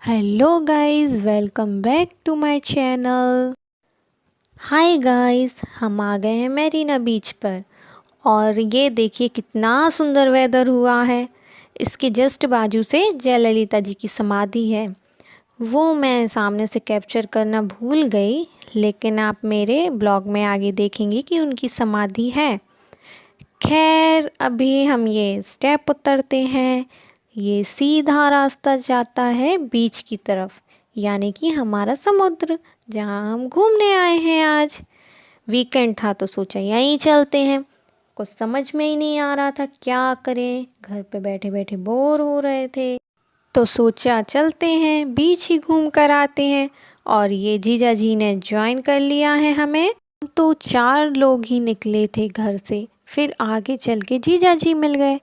Hello guys, welcome back to my channel. Hi guys, हम आ गए हैं मैरीना बीच पर। और ये देखिए कितना सुंदर वेदर हुआ है। इसके जस्ट बाजू से जयललिता जी की समाधि है। वो मैं सामने से कैप्चर करना भूल गई, लेकिन आप मेरे ब्लॉग में आगे देखेंगे कि उनकी समाधि है। खैर, अभी हम ये स्टेप उतरते हैं। ये सीधा रास्ता जाता है बीच की तरफ, यानी कि हमारा समुद्र, जहाँ हम घूमने आए हैं आज। वीकेंड था तो सोचा यहीं चलते हैं। कुछ समझ में ही नहीं आ रहा था क्या करें, घर पे बैठे बैठे बोर हो रहे थे, तो सोचा चलते हैं बीच ही घूम कर आते हैं। और ये जीजा जी ने ज्वाइन कर लिया है हमें। हम तो 4 लोग ही निकले थे घर से, फिर आगे चल के जीजा जी मिल गए।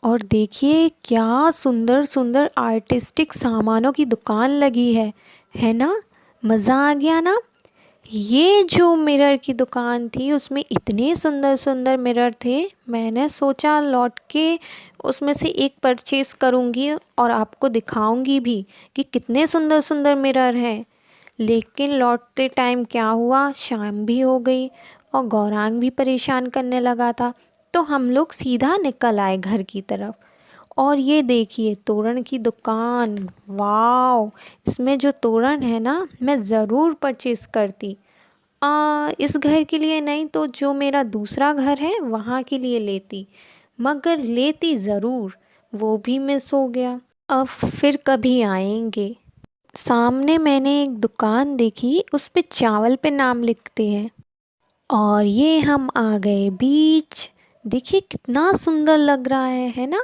और देखिए क्या सुंदर सुंदर आर्टिस्टिक सामानों की दुकान लगी है ना। मज़ा आ गया ना। ये जो मिरर की दुकान थी उसमें इतने सुंदर सुंदर मिरर थे, मैंने सोचा लौट के उसमें से एक परचेस करूँगी और आपको दिखाऊंगी भी कि कितने सुंदर सुंदर मिरर हैं। लेकिन लौटते टाइम क्या हुआ, शाम भी हो गई और गौरांग भी परेशान करने लगा था, तो हम लोग सीधा निकल आए घर की तरफ। और ये देखिए तोरण की दुकान, वाव। इसमें जो तोरण है ना, मैं ज़रूर परचेस करती। इस घर के लिए नहीं तो जो मेरा दूसरा घर है वहाँ के लिए लेती, मगर लेती ज़रूर। वो भी मिस हो गया। अब फिर कभी आएंगे। सामने मैंने एक दुकान देखी, उस पे चावल पे नाम लिखते हैं। और ये हम आ गए बीच। देखिए कितना सुंदर लग रहा है ना।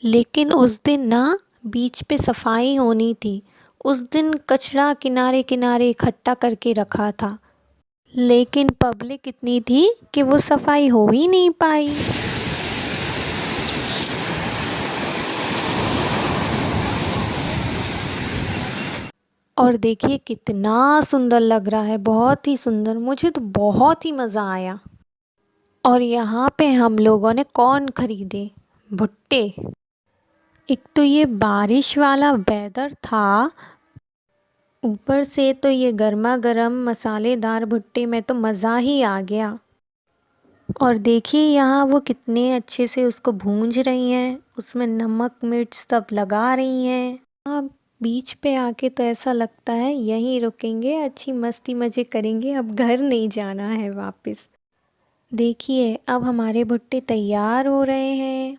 लेकिन उस दिन ना बीच पे सफाई होनी थी। उस दिन कचरा किनारे किनारे इकट्ठा करके रखा था, लेकिन पब्लिक इतनी थी कि वो सफाई हो ही नहीं पाई। और देखिए कितना सुंदर लग रहा है, बहुत ही सुंदर। मुझे तो बहुत ही मज़ा आया। और यहाँ पे हम लोगों ने कॉर्न खरीदे, भुट्टे। एक तो ये बारिश वाला वेदर था, ऊपर से तो ये गर्मा गर्म मसालेदार भुट्टे में तो मज़ा ही आ गया। और देखिए यहाँ वो कितने अच्छे से उसको भूंज रही हैं, उसमें नमक मिर्च सब लगा रही हैं। हाँ, बीच पे आके तो ऐसा लगता है यहीं रुकेंगे, अच्छी मस्ती मज़े करेंगे, अब घर नहीं जाना है वापस। देखिए अब हमारे भुट्टे तैयार हो रहे हैं।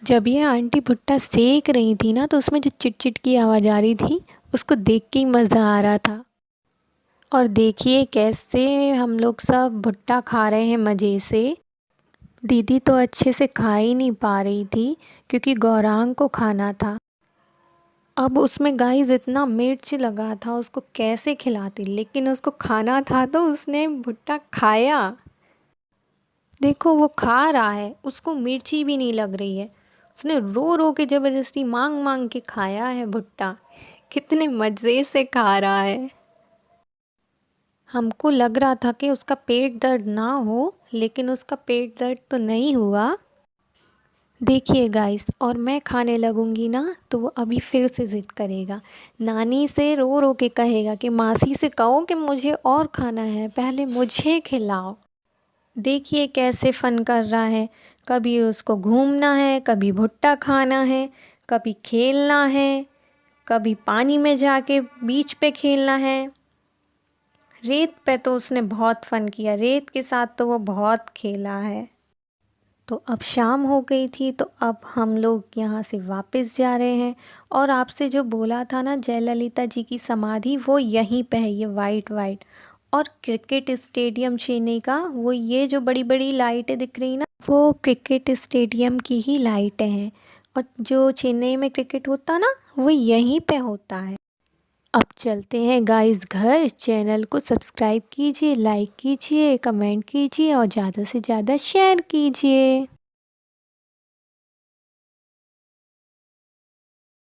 जब ये आंटी भुट्टा सेक रही थी ना, तो उसमें जो चिट चिट की आवाज़ आ रही थी, उसको देख के ही मज़ा आ रहा था। और देखिए कैसे हम लोग सब भुट्टा खा रहे हैं मज़े से। दीदी तो अच्छे से खा ही नहीं पा रही थी, क्योंकि गौरांग को खाना था। अब उसमें गाइस इतना मिर्च लगा था, उसको कैसे खिलाती, लेकिन उसको खाना था तो उसने भुट्टा खाया। देखो वो खा रहा है, उसको मिर्ची भी नहीं लग रही है। उसने रो रो के ज़बरदस्ती मांग मांग के खाया है भुट्टा। कितने मज़े से खा रहा है। हमको लग रहा था कि उसका पेट दर्द ना हो, लेकिन उसका पेट दर्द तो नहीं हुआ। देखिए गाइस, और मैं खाने लगूंगी ना तो वो अभी फिर से ज़िद करेगा। नानी से रो रो के कहेगा कि मासी से कहो कि मुझे और खाना है, पहले मुझे खिलाओ। देखिए कैसे फ़न कर रहा है। कभी उसको घूमना है, कभी भुट्टा खाना है, कभी खेलना है, कभी पानी में जाके बीच पे खेलना है। रेत पे तो उसने बहुत फ़न किया, रेत के साथ तो वो बहुत खेला है। तो अब शाम हो गई थी, तो अब हम लोग यहाँ से वापस जा रहे हैं। और आपसे जो बोला था ना जयललिता जी की समाधि, वो यहीं पे है, ये वाइट वाइट। और क्रिकेट स्टेडियम चेन्नई का, वो ये जो बड़ी बड़ी लाइटें दिख रही ना, वो क्रिकेट स्टेडियम की ही लाइटें हैं। और जो चेन्नई में क्रिकेट होता ना, वो यहीं पे होता है। अब चलते हैं गाइस घर। चैनल को सब्सक्राइब कीजिए, लाइक कीजिए, कमेंट कीजिए और ज़्यादा से ज़्यादा शेयर कीजिए।